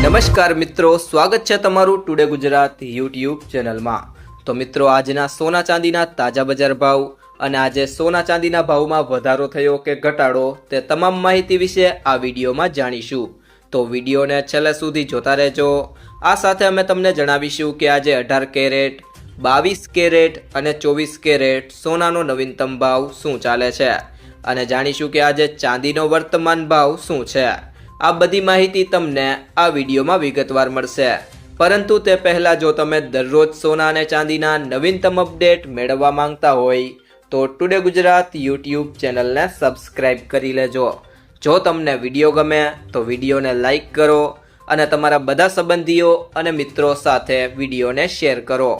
નમસ્કાર મિત્રો, સ્વાગત છે તમારું ટુડે ગુજરાત યુટ્યુબ ચેનલમાં। તો મિત્રો, આજના સોના ચાંદીના તાજા બજાર ભાવ અને આજે સોના ચાંદીના ભાવમાં વધારો થયો કે ઘટાડો તે તમામ માહિતી વિશે આ વિડીયોમાં જાણીશું। તો વિડીયોને છેલ્લે સુધી જોતા રહેજો। આ સાથે અમે તમને જણાવીશું કે આજે 18 કેરેટ, 22 કેરેટ અને 24 કેરેટ સોનાનો નવીનતમ ભાવ શું ચાલે છે અને જાણીશું કે આજે ચાંદીનો વર્તમાન ભાવ શું છે। આ બધી માહિતી તમને આ વિડીયોમાં વિગતવાર મળશે, પરંતુ તે પહેલાં જો તમે દરરોજ સોના અને ચાંદીના નવીનતમ અપડેટ મેળવવા માંગતા હોય તો ટુડે ગુજરાત યુટ્યુબ ચેનલને સબસ્ક્રાઈબ કરી લેજો। જો તમને વિડીયો ગમે તો વિડીયોને લાઈક કરો અને તમારા બધા સંબંધીઓ અને મિત્રો સાથે વિડીયોને શેર કરો।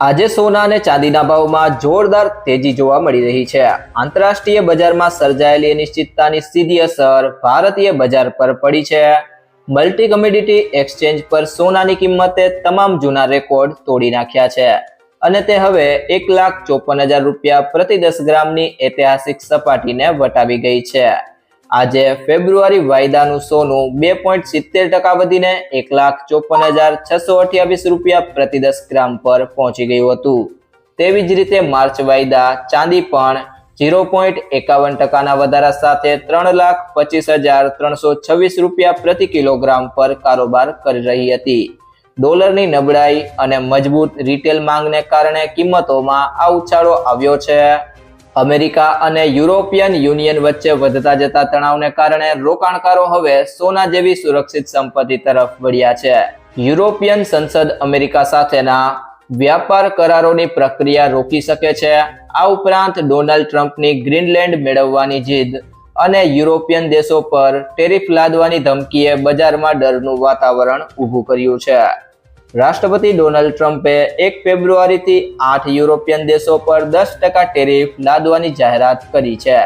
આજે સોના અને ચાંદીના ભાવમાં જોરદાર તેજી જોવા મળી રહી છે। આંતરરાષ્ટ્રીય બજારમાં સર્જાયેલી અનિશ્ચિતતાની સીધી અસર ભારતીય બજાર પર પડી છે। મલ્ટી કમોડિટી એક્સચેન્જ પર સોનાની કિંમતે તમામ જૂના રેકોર્ડ તોડી નાખ્યા છે અને તે હવે 1,54,000 રૂપિયા પ્રતિ 10 ગ્રામની ઐતિહાસિક સપાટીને વટાવી ગઈ છે। આજે ફેબ્રુઆરી વાયદાનું સોનું 2.70% વધીને 1,54,628 રૂપિયા પ્રતિ 10 ગ્રામ પર પહોંચી ગયું હતું। તેવી જ રીતે માર્ચ વાયદા ચાંદી પણ 0.51%ના વધારા સાથે 3,25,326 રૂપિયા પ્રતિ કિલોગ્રામ પર કારોબાર કરી રહી હતી। ડોલરની નબળાઈ અને મજબૂત રિટેલ માંગને કારણે કિંમતોમાં આ ઉછાળો આવ્યો છે। અમેરિકા અને યુરોપિયન યુનિયન વચ્ચે વધતા જતા તણાવને કારણે રોકાણકારો હવે સોના જેવી સુરક્ષિત સંપત્તિ તરફ વળ્યા છે। યુરોપિયન સંસદ અમેરિકા સાથેના વ્યાપાર કરારોની પ્રક્રિયા રોકી શકે છે। આ ઉપરાંત ડોનાલ્ડ ટ્રમ્પની ગ્રીનલેન્ડ મેળવવાની જીદ અને યુરોપિયન દેશો પર ટેરિફ લાદવાની ધમકીએ બજારમાં ડરનું વાતાવરણ ઊભું કર્યું છે। રાષ્ટ્રપતિ ડોનાલ્ડ ટ્રમ્પે 1 ફેબ્રુઆરીથી 8 યુરોપિયન દેશો પર 10% ટેરિફ લાદવાની જાહેરાત કરી છે,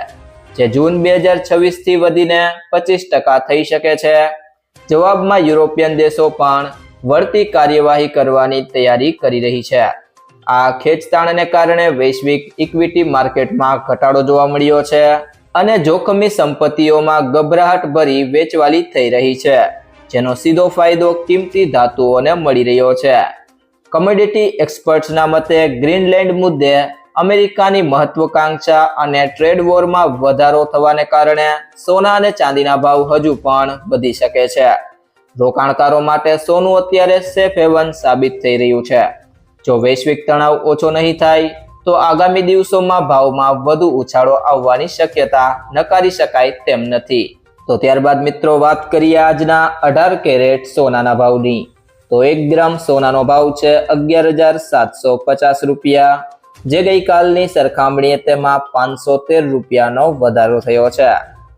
જે જૂન 2026 થી વધીને 25% થઈ શકે છે। જવાબમાં યુરોપિયન દેશો પણ વળતી કાર્યવાહી કરવાની તૈયારી કરી રહી છે। આ ખેંચતાણને કારણે વૈશ્વિક ઇક્વિટી માર્કેટમાં ઘટાડો જોવા મળ્યો છે અને જોખમી સંપત્તિઓમાં ગભરાહટ ભરી વેચવાલી થઈ રહી છે, જેનો સીધો ફાયદો કિંમતી ધાતુઓને મળી રહ્યો છે। કમોડિટી એક્સપર્ટ્સના મતે ગ્રીનલેન્ડ મુદ્દે અમેરિકાની મહત્વાકાંક્ષા અને ટ્રેડ વોરમાં વધારો થવાને કારણે સોના અને ચાંદીના ભાવ હજુ પણ વધી શકે છે। રોકાણકારો માટે સોનું અત્યારે સેફ હેવન સાબિત થઈ રહ્યું છે। જો વૈશ્વિક તણાવ ઓછો નહીં થાય તો આગામી દિવસોમાં ભાવમાં વધુ ઉછાળો આવવાની શક્યતા નકારી શકાય તેમ નથી। તો ત્યારબાદ મિત્રો વાત કરીએ આજના 18 કેરેટ સોનાના ભાવની। તો 1 ગ્રામ સોનાનો ભાવ છે 11,750 રૂપિયા, જે ગઈકાલની સરખામણીએ તેમાં 513 રૂપિયાનો વધારો થયો છે।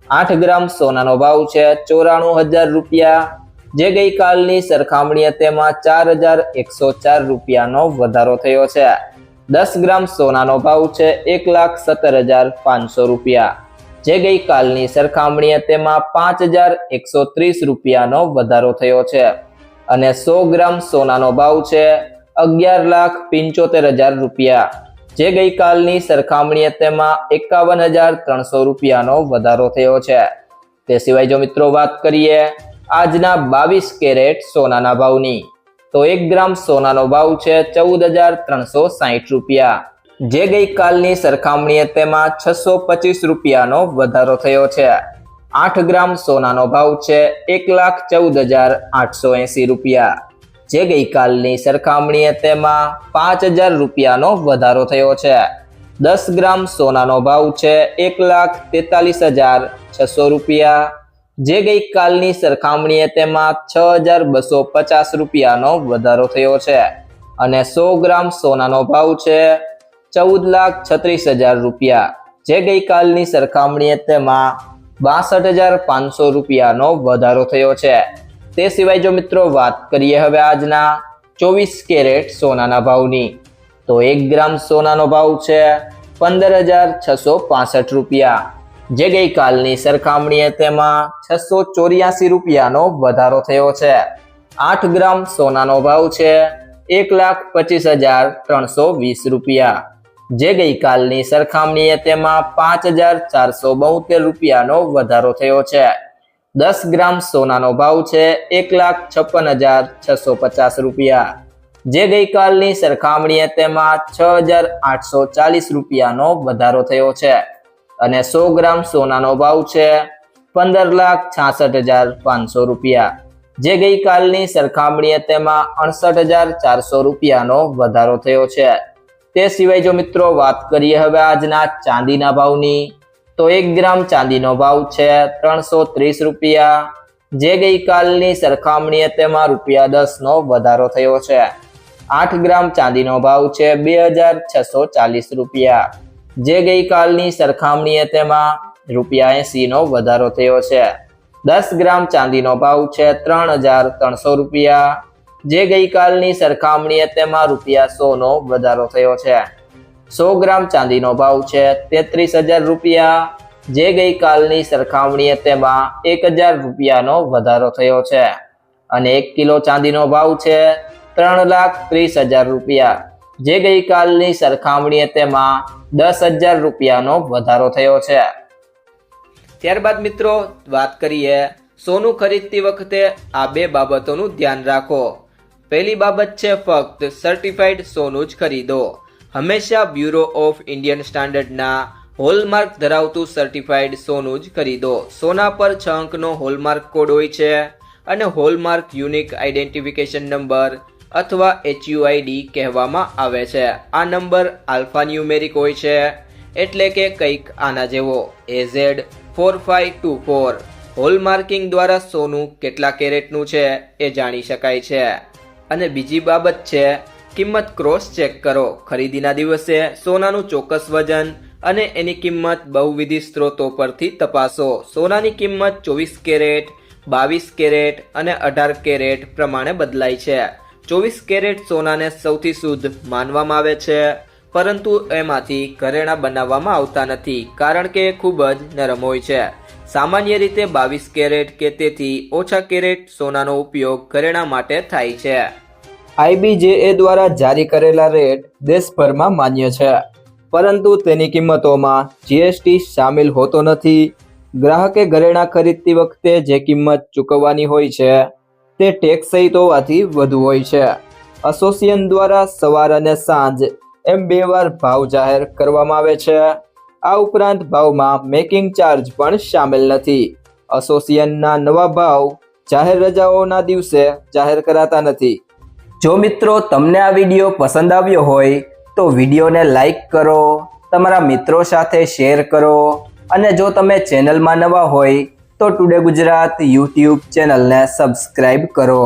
8 ગ્રામ સોનાનો ભાવ છે 94,000 રૂપિયા, જે ગઈકાલની સરખામણીએ તેમાં 4,104 રૂપિયાનો વધારો થયો છે। 10 ગ્રામ સોનાનો ભાવ છે 1,17,500 રૂપિયા, જે ગઈકાલની સરખામણીએ તેમાં 5,130 રૂપિયાનો વધારો થયો છે અને 100 ગ્રામ સોનાનો ભાવ છે 11,75,000 રૂપિયા, જે ગઈકાલની સરખામણીએ તેમાં 51,300 રૂપિયાનો વધારો થયો છે। તે સિવાય જો મિત્રો વાત કરીએ આજના 22 કેરેટ સોનાના ભાવની, તો 1 ગ્રામ સોનાનો ભાવ છે 14,360 રૂપિયા, જે ગઈકાલની સરખામણીએ તેમાં 625 રૂપિયાનો વધારો થયો છે। 8 ગ્રામ સોનાનો ભાવ છે 1,14,880 રૂપિયા, જે ગઈકાલની સરખામણીએ તેમાં 5,000 રૂપિયાનો વધારો થયો છે। 10 ગ્રામ સોનાનો ભાવ છે 1,43,600 રૂપિયા, જે ગઈકાલની સરખામણીએ તેમાં 6,250 રૂપિયાનો વધારો થયો છે અને 100 ગ્રામ સોનાનો ભાવ છે 14,36,000 રૂપિયા, જે ગઈકાલની સરખામણીએ તેમાં 62,500 રૂપિયાનો વધારો થયો છે। તે સિવાય જો મિત્રો વાત કરીએ હવે આજના 24 કેરેટ સોનાના ભાવની, તો 1 ગ્રામ સોનાનો ભાવ છે 15,665 રૂપિયા, જે ગઈકાલની સરખામણીએ તેમાં 684 રૂપિયાનો વધારો થયો છે। 8 ગ્રામ સોનાનો ભાવ છે 1,25,320 રૂપિયા, જે ગઈકાલની સરખામણીએ તેમાં 5,472 રૂપિયાનો વધારો થયો છે। 10 ગ્રામ સોનાનો ભાવ છે 1,56,650 રૂપિયા, જે ગઈકાલની સરખામણીએ તેમાં 6,840 રૂપિયાનો વધારો થયો છે અને 100 ગ્રામ સોનાનો ભાવ છે 15,66,500 રૂપિયા, જે ગઈકાલની સરખામણીએ તેમાં 68,400 રૂપિયાનો વધારો થયો છે. તે સિવાય જો મિત્રો વાત કરીએ હવે આજના ચાંદીના ભાવની, તો 1 ગ્રામ ચાંદીનો ભાવ છે 330 રૂપિયા, જે ગઈકાલની સરખામણીએ તેમાં ₹10નો વધારો થયો છે. 8 ગ્રામ ચાંદીનો ભાવ છે 2,640 રૂપિયા, જે ગઈકાલની સરખામણીએ તેમાં ₹80નો વધારો થયો છે. 10 ગ્રામ ચાંદીનો ભાવ છે 3,300 રૂપિયા, જે ગઈકાલની સરખામણીએ તેમાં ₹100નો વધારો થયો છે. 100 ગ્રામ ચાંદીનો ભાવ છે 33,000 રૂપિયા, જે ગઈકાલની સરખામણીએ તેમાં 1,000 રૂપિયાનો વધારો થયો છે અને 1 કિલો ચાંદીનો ભાવ છે 3,30,000 રૂપિયા, જે ગઈકાલની સરખામણીએ તેમાં 10,000 રૂપિયાનો વધારો થયો છે. ત્યારબાદ મિત્રો વાત કરીએ સોનું ખરીદતી વખતે આ બે બાબતોનું ધ્યાન રાખો. પહેલી બાબત છે ફક્ત સર્ટિફાઈડ સોનું જ ખરીદો. હંમેશા બ્યુરો ઓફ ઇન્ડિયન સ્ટાન્ડર્ડના હોલમાર્ક ધરાવતું સર્ટિફાઈડ સોનું જ ખરીદો. સોના પર 6 અંકનો હોલમાર્ક કોડ હોય છે અને હોલમાર્ક યુનિક આઈડેન્ટિફિકેશન નંબર અથવા HUID કહેવામાં આવે છે. આ નંબર આલ્ફાન્યુમેરિક હોય છે, એટલે કે કંઈક આના જેવો AZ4524. હોલમાર્કિંગ દ્વારા સોનું કેટલા કેરેટનું છે એ જાણી શકાય છે. અને બીજી બાબત છે કિંમત ક્રોસ ચેક કરો. ખરીદીના દિવસે સોનાનું ચોક્કસ વજન અને એની કિંમત બહુવિધ સ્ત્રોતો પરથી તપાસો. સોનાની કિંમત 24 કેરેટ, 22 કેરેટ અને 18 કેરેટ પ્રમાણે બદલાય છે. 24 કેરેટ સોનાને સૌથી શુદ્ધ માનવામાં આવે છે, પરંતુ એમાંથી ઘરેણાં બનાવવામાં આવતા નથી, કારણ કે એ ખૂબ જ નરમ હોય છે. સામાન્ય રીતે 22 કેરેટ કે તેથી ઓછા કેરેટ સોનાનો ઉપયોગ ઘરેણાં માટે થાય છે. IBJA દ્વારા જારી કરેલા રેટ દેશભરમાં માન્ય છે, પરંતુ તેની કિંમતોમાં GST સામેલ હોતો નથી. ગ્રાહકે ઘરેણાં ખરીદતી વખતે જે કિંમત ચૂકવવાની હોય છે તે ટેક્સ સહિત હોવાથી વધુ હોય છે. એસોસિએશન દ્વારા સવાર અને સાંજ એમ 2 વાર ભાવ જાહેર કરવામાં આવે છે. આ ઉપરાંત ભાવમાં મેકિંગ ચાર્જ પણ સામેલ નથી. એસોસિએશનના નવા ભાવ જાહેર રજાઓના દિવસે જાહેર કરાતા નથી. જો મિત્રો તમને આ વિડીયો પસંદ આવ્યો હોય તો વિડીયોને લાઈક કરો, તમારા મિત્રો સાથે શેર કરો અને જો તમે ચેનલમાં નવા હોય તો ટુડે ગુજરાત YouTube ચેનલને સબસ્ક્રાઇબ કરો.